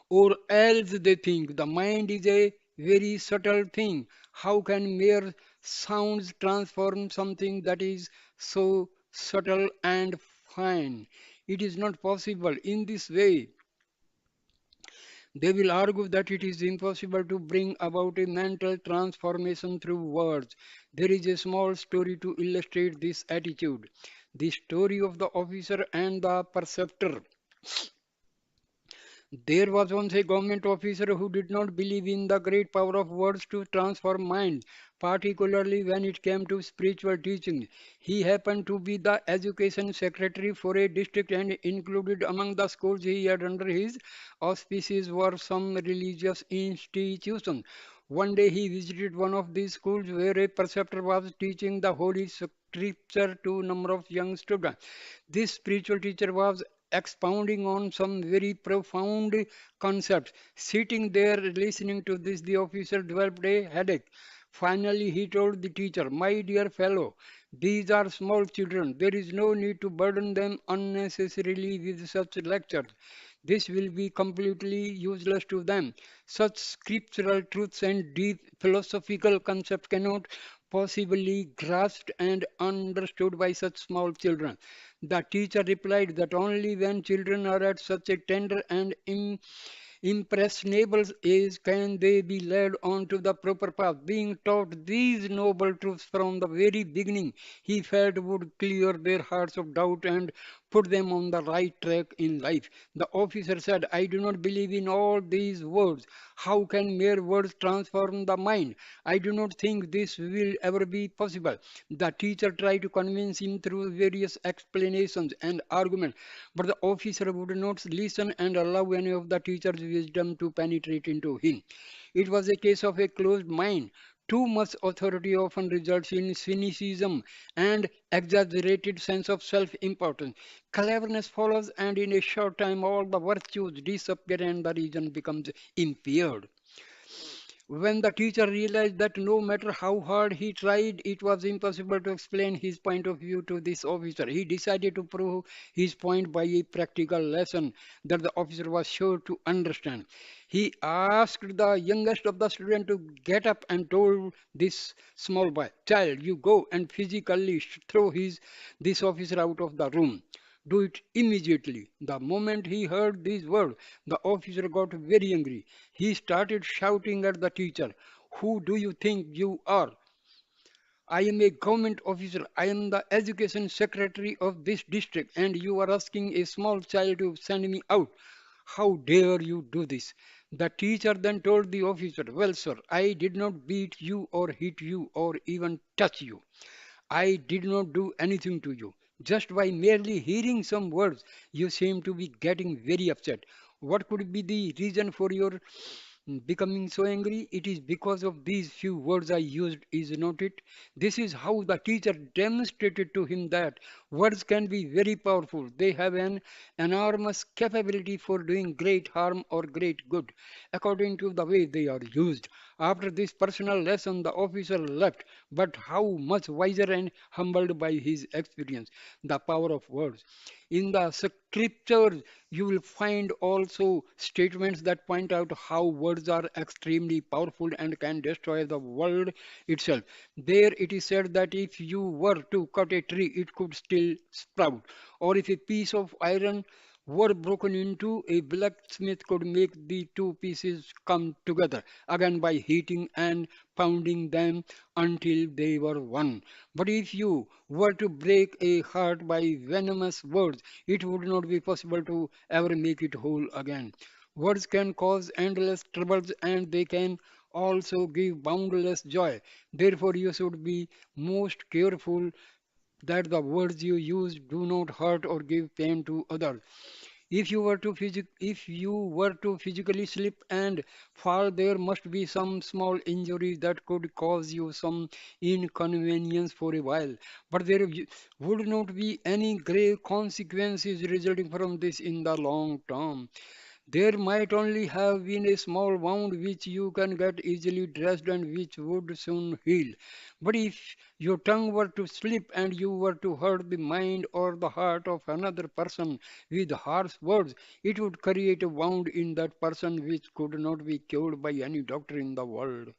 or else they think the mind is a very subtle thing. How can mere sounds transform something that is so subtle and fine? It is not possible. In this way, They will argue that it is impossible to bring about a mental transformation through words. There is a small story to illustrate this attitude. The story of the officer and the preceptor. There was once a government officer who did not believe in the great power of words to transform mind, particularly when it came to spiritual teaching. He happened to be the education secretary for a district, and included among the schools he had under his auspices were some religious institutions. One day he visited one of these schools where a preceptor was teaching the Holy Scripture to a number of young students. This spiritual teacher was expounding on some very profound concepts. Sitting there listening to this, the officer developed a headache. Finally, he told the teacher, "My dear fellow, these are small children. There is no need to burden them unnecessarily with such lectures. This will be completely useless to them. Such scriptural truths and deep philosophical concepts cannot possibly grasped and understood by such small children." The teacher replied that only when children are at such a tender and impressionable age can they be led on to the proper path. Being taught these noble truths from the very beginning, he felt would clear their hearts of doubt and put them on the right track in life. The officer said, "I do not believe in all these words. How can mere words transform the mind? I do not think this will ever be possible." The teacher tried to convince him through various explanations and arguments, but the officer would not listen and allow any of the teacher's wisdom to penetrate into him. It was a case of a closed mind. Too much authority often results in cynicism and exaggerated sense of self-importance. Cleverness follows, and in a short time all the virtues disappear and the reason becomes impaired. When the teacher realized that no matter how hard he tried, it was impossible to explain his point of view to this officer, he decided to prove his point by a practical lesson that the officer was sure to understand. He asked the youngest of the students to get up and told this small boy, "Child, you go and physically throw this officer out of the room. Do it immediately." The moment he heard these words, the officer got very angry. He started shouting at the teacher, "Who do you think you are? I am a government officer. I am the education secretary of this district, and you are asking a small child to send me out. How dare you do this?" The teacher then told the officer, "Well, sir, I did not beat you or hit you or even touch you. I did not do anything to you. Just by merely hearing some words, you seem to be getting very upset. What could be the reason for your becoming so angry? It is because of these few words I used, is not it?" This is how the teacher demonstrated to him that words can be very powerful. They have an enormous capability for doing great harm or great good, according to the way they are used. After this personal lesson, the officer left, but how much wiser and humbled by his experience. The power of words. In the scriptures, you will find also statements that point out how words are extremely powerful and can destroy the world itself. There it is said that if you were to cut a tree, it could still sprout. Or if a piece of iron were broken into, a blacksmith could make the two pieces come together again by heating and pounding them until they were one. But if you were to break a heart by venomous words, it would not be possible to ever make it whole again. Words can cause endless troubles, and they can also give boundless joy. Therefore, you should be most careful that the words you use do not hurt or give pain to others. If you were to physically slip and fall, there must be some small injury that could cause you some inconvenience for a while. But would not be any grave consequences resulting from this in the long term. There might only have been a small wound which you can get easily dressed and which would soon heal. But if your tongue were to slip and you were to hurt the mind or the heart of another person with harsh words, it would create a wound in that person which could not be cured by any doctor in the world.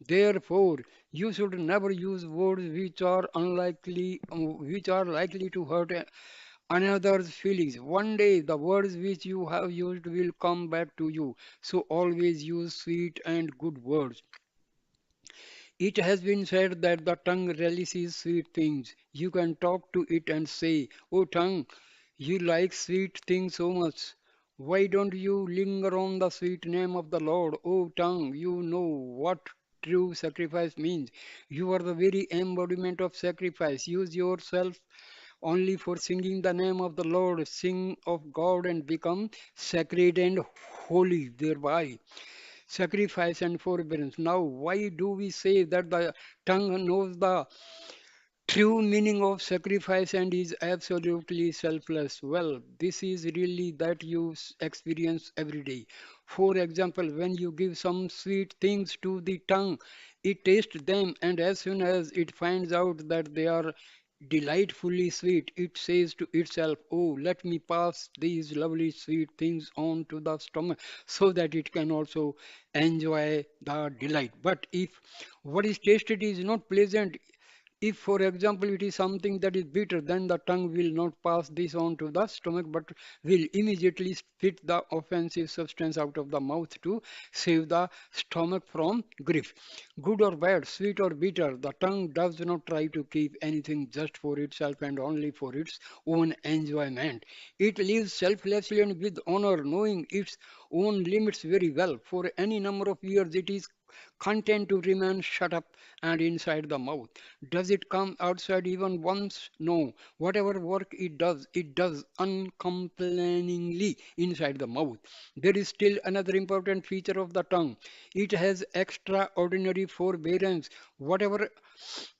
Therefore, you should never use words which are likely to hurt another's feelings. One day, the words which you have used will come back to you. So always use sweet and good words. It has been said that the tongue relishes sweet things. You can talk to it and say, "Oh, tongue, you like sweet things so much. Why don't you linger on the sweet name of the Lord? Oh, tongue, you know what true sacrifice means. You are the very embodiment of sacrifice. Use yourself only for singing the name of the Lord. Sing of God and become sacred and holy thereby. Sacrifice and forbearance. Now, why do we say that the tongue knows the true meaning of sacrifice and is absolutely selfless? Well, this is really that you experience every day. For example, when you give some sweet things to the tongue, it tastes them, and as soon as it finds out that they are delightfully sweet, it says to itself, "Oh, let me pass these lovely sweet things on to the stomach so that it can also enjoy the delight." But if what is tasted is not pleasant, if, for example, it is something that is bitter, then the tongue will not pass this on to the stomach but will immediately spit the offensive substance out of the mouth to save the stomach from grief. Good or bad, sweet or bitter, the tongue does not try to keep anything just for itself and only for its own enjoyment. It lives selflessly and with honor, knowing its own limits very well. For any number of years, it is content to remain shut up and inside the mouth. Does it come outside even once? No. Whatever work it does uncomplainingly inside the mouth. There is still another important feature of the tongue. It has extraordinary forbearance. Whatever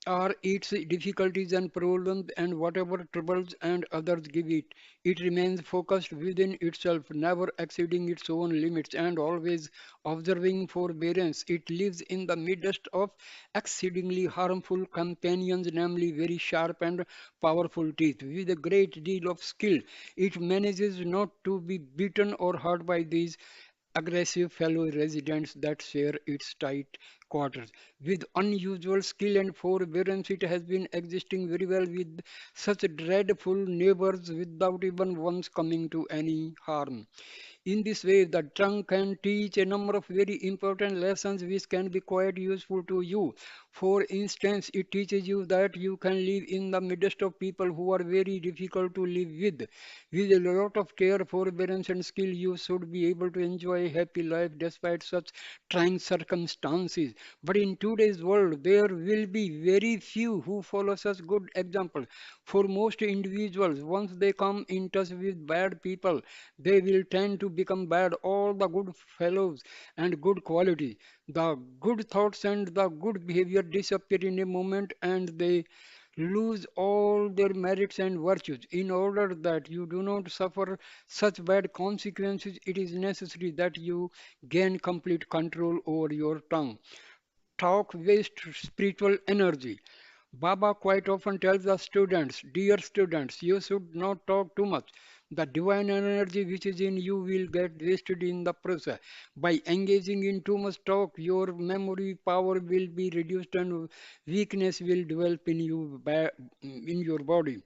are its difficulties and problems and whatever troubles and others give it, it remains focused within itself, never exceeding its own limits and always observing forbearance. It lives in the midst of exceedingly harmful companions, namely very sharp and powerful teeth. With a great deal of skill, it manages not to be beaten or hurt by these aggressive fellow residents that share its tight quarters. With unusual skill and forbearance, it has been existing very well with such dreadful neighbors without even once coming to any harm. In this way, the tongue can teach a number of very important lessons which can be quite useful to you. For instance, it teaches you that you can live in the midst of people who are very difficult to live with. With a lot of care, forbearance, and skill, you should be able to enjoy a happy life despite such trying circumstances. But in today's world, there will be very few who follow such good example. For most individuals, once they come in touch with bad people, they will tend to become bad. All the good fellows and good quality, the good thoughts and the good behavior disappear in a moment and they lose all their merits and virtues. In order that you do not suffer such bad consequences, it is necessary that you gain complete control over your tongue. Talk waste spiritual energy. Baba quite often tells the students, "Dear students, you should not talk too much. The divine energy which is in you will get wasted in the process. By engaging in too much talk, your memory power will be reduced and weakness will develop in in your body.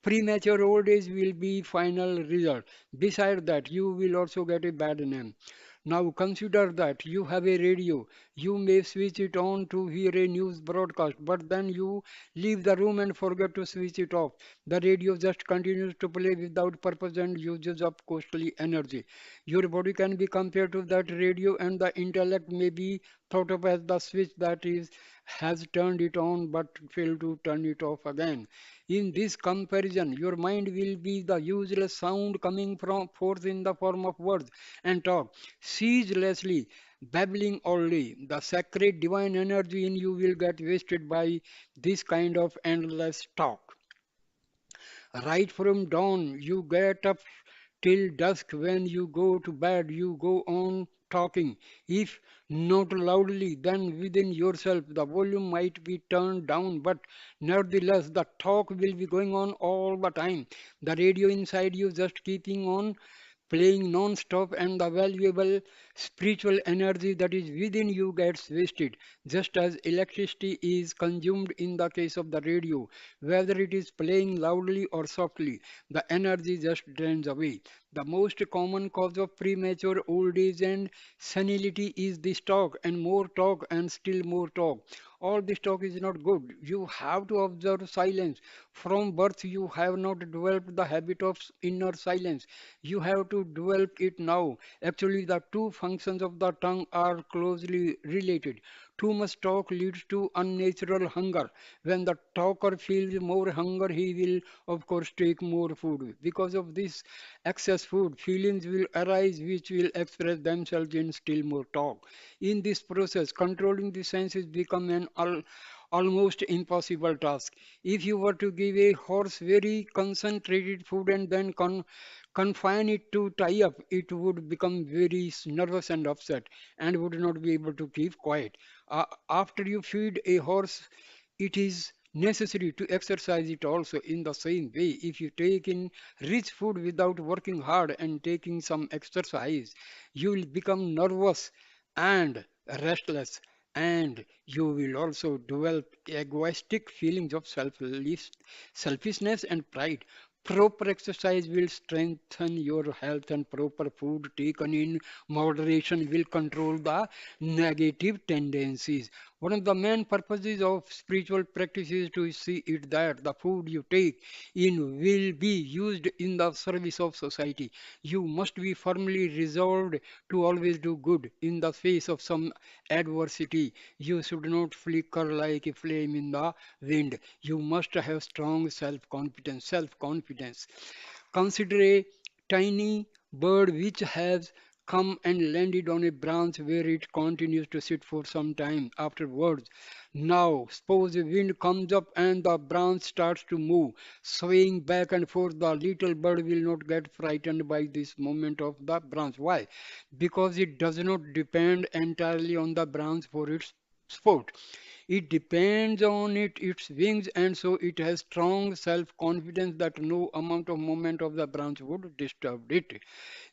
Premature old age will be final result. Besides that, you will also get a bad name. Now consider that you have a radio. You may switch it on to hear a news broadcast, but then you leave the room and forget to switch it off. The radio just continues to play without purpose and uses up costly energy. Your body can be compared to that radio, and the intellect may be thought of as the switch that is has turned it on but failed to turn it off again. In this comparison, your mind will be the useless sound coming from forth in the form of words and talk, ceaselessly babbling only. The sacred divine energy in you will get wasted by this kind of endless talk. Right from dawn, you get up till dusk. When you go to bed, you go on talking. If not loudly, then within yourself, the volume might be turned down, but nevertheless, the talk will be going on all the time. The radio inside you just keeping on playing non-stop and the valuable Spiritual energy that is within you gets wasted, just as electricity is consumed in the case of the radio. Whether it is playing loudly or softly, the energy just drains away. The most common cause of premature old age and senility is this talk and more talk and still more talk. All this talk is not good. You have to observe silence. From birth, you have not developed the habit of inner silence. You have to develop it now. Actually, the two functions of the tongue are closely related. Too much talk leads to unnatural hunger. When the talker feels more hunger, he will, of course, take more food. Because of this excess food, feelings will arise which will express themselves in still more talk. In this process, controlling the senses become an almost impossible task. If you were to give a horse very concentrated food and then confine it to tie up, it would become very nervous and upset and would not be able to keep quiet. After you feed a horse, it is necessary to exercise it also in the same way. If you take in rich food without working hard and taking some exercise, you will become nervous and restless, and you will also develop egoistic feelings of selfishness and pride. Proper exercise will strengthen your health, and proper food taken in moderation will control the negative tendencies. One of the main purposes of spiritual practice is to see it that the food you take in will be used in the service of society. You must be firmly resolved to always do good in the face of some adversity. You should not flicker like a flame in the wind. You must have strong self-confidence. Self-confidence. Consider a tiny bird which has come and landed on a branch where it continues to sit for some time afterwards. Now, suppose a wind comes up and the branch starts to move, swaying back and forth. The little bird will not get frightened by this movement of the branch. Why? Because it does not depend entirely on the branch for its sport. It depends on its wings, and so it has strong self-confidence that no amount of movement of the branch would disturb it.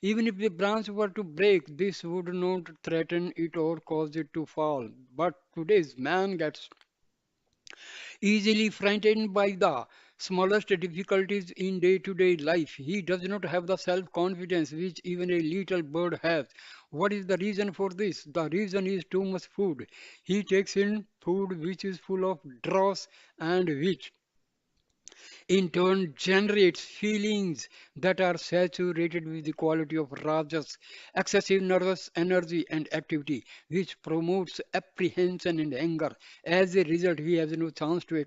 Even if the branch were to break, this would not threaten it or cause it to fall. But today's man gets easily frightened by the smallest difficulties in day-to-day life. He does not have the self-confidence which even a little bird has. What is the reason for this? The reason is too much food. He takes in food which is full of dross and which in turn generates feelings that are saturated with the quality of rajas, excessive nervous energy and activity, which promotes apprehension and anger. As a result, he has no chance to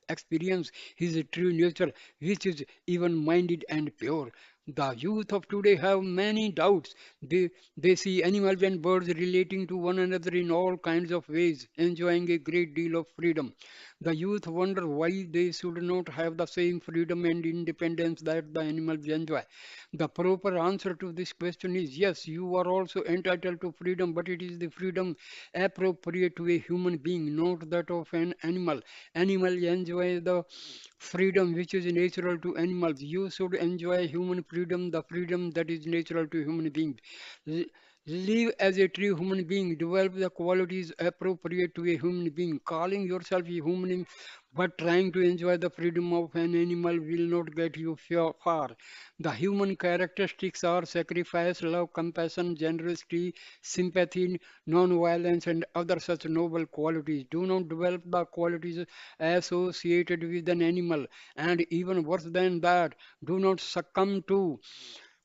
experience his true nature, which is even minded and pure. The youth of today have many doubts. They see animals and birds relating to one another in all kinds of ways, enjoying a great deal of freedom. The youth wonder why they should not have the same freedom and independence that the animals enjoy. The proper answer to this question is yes, you are also entitled to freedom, but it is the freedom appropriate to a human being, not that of an animal. Animal enjoy the freedom which is natural to animals. You should enjoy human freedom, the freedom that is natural to human beings. L- Live as a true human being, develop the qualities appropriate to a human being. Calling yourself a human but trying to enjoy the freedom of an animal will not get you far. The human characteristics are sacrifice, love, compassion, generosity, sympathy, non-violence, and other such noble qualities. Do not develop the qualities associated with an animal, and even worse than that, do not succumb to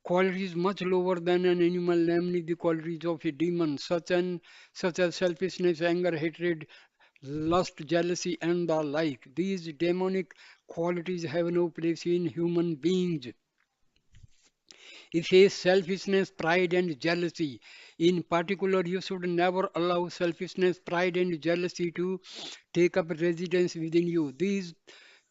qualities much lower than an animal, namely the qualities of a demon, such as selfishness, anger, hatred, lust, jealousy, and the like. These demonic qualities have no place in human beings. If a selfishness, pride, and jealousy, in particular, you should never allow selfishness, pride, and jealousy to take up residence within you. These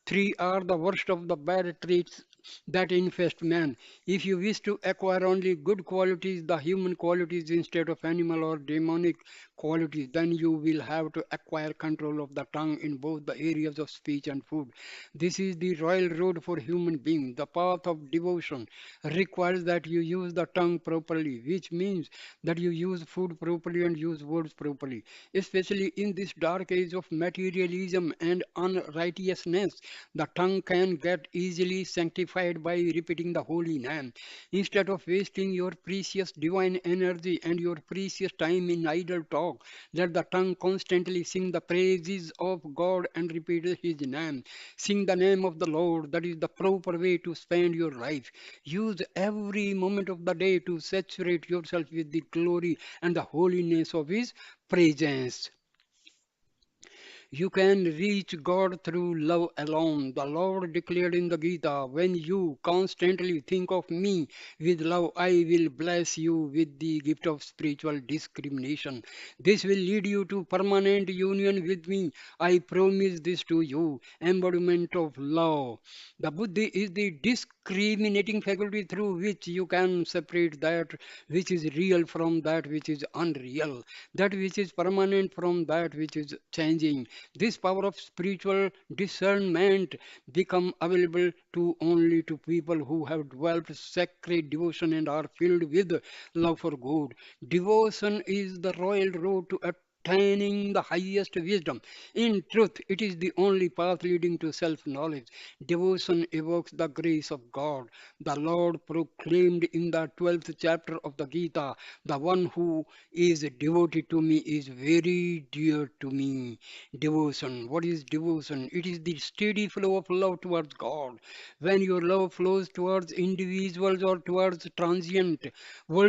three are the worst of the bad traits that infest man. If you wish to acquire only good qualities, the human qualities instead of animal or demonic qualities, then you will have to acquire control of the tongue in both the areas of speech and food. This is the royal road for human being. The path of devotion requires that you use the tongue properly, which means that you use food properly and use words properly. Especially in this dark age of materialism and unrighteousness, the tongue can get easily sanctified by repeating the holy name. Instead of wasting your precious divine energy and your precious time in idle talk, let the tongue constantly sing the praises of God and repeat his name. Sing the name of the Lord. That is the proper way to spend your life. Use every moment of the day to saturate yourself with the glory and the holiness of his presence. You can reach God through love alone. The Lord declared in the Gita, when you constantly think of me with love, I will bless you with the gift of spiritual discrimination. This will lead you to permanent union with me. I promise this to you. Embodiment of love. The Buddhi is the discriminating faculty through which you can separate that which is real from that which is unreal, that which is permanent from that which is changing. This power of spiritual discernment become available to only to people who have developed sacred devotion and are filled with love for God. Devotion is the royal road to attaining the highest wisdom. In truth, it is the only path leading to self knowledge. Devotion evokes the grace of God. The Lord proclaimed in the 12th chapter of the Gita, the one who is devoted to me is very dear to me. Devotion. What is devotion? It is the steady flow of love towards God. When your love flows towards individuals or towards transient world